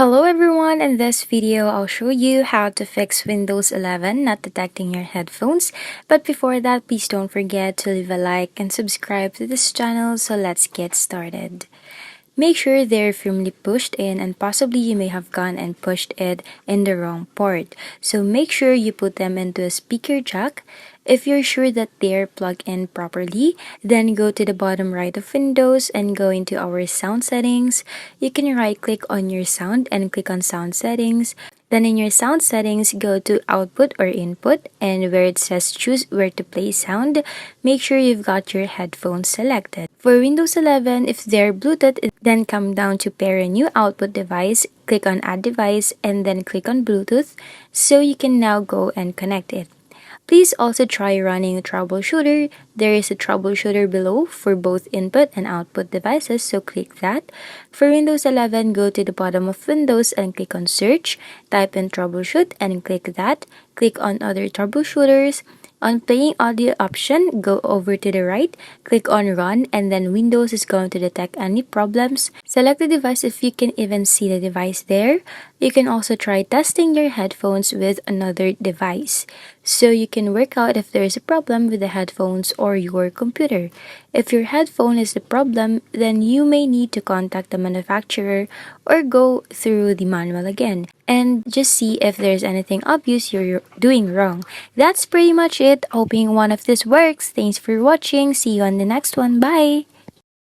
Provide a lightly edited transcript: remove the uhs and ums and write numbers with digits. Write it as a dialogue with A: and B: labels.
A: Hello everyone, in this video I'll show you how to fix Windows 11 not detecting your headphones. But before that, please don't forget to leave a like and subscribe to this channel, so let's get started. Make sure they're firmly pushed in, and possibly you may have gone and pushed it in the wrong port. So make sure you put them into a speaker jack. If you're sure that they're plugged in properly, then go to the bottom right of Windows and go into our sound settings. You can right click on your sound and click on sound settings. Then in your sound settings, go to output or input, and where it says choose where to play sound, make sure you've got your headphones selected. For Windows 11, if they're Bluetooth, then come down to pair a new output device, click on add device, and then click on Bluetooth, so you can now go and connect it. Please also try running Troubleshooter. There is a Troubleshooter below for both input and output devices, so click that. For Windows 11, go to the bottom of Windows and click on Search, type in Troubleshoot and click that. Click on Other Troubleshooters. On Playing Audio option, go over to the right, click on Run, and then Windows is going to detect any problems. Select the device if you can even see the device there. You can also try testing your headphones with another device, so you can work out if there is a problem with the headphones or your computer. If your headphone is the problem, then you may need to contact the manufacturer or go through the manual again and just see if there's anything obvious you're doing wrong. That's pretty much it. Hoping one of this works. Thanks for watching. See you on the next one. Bye!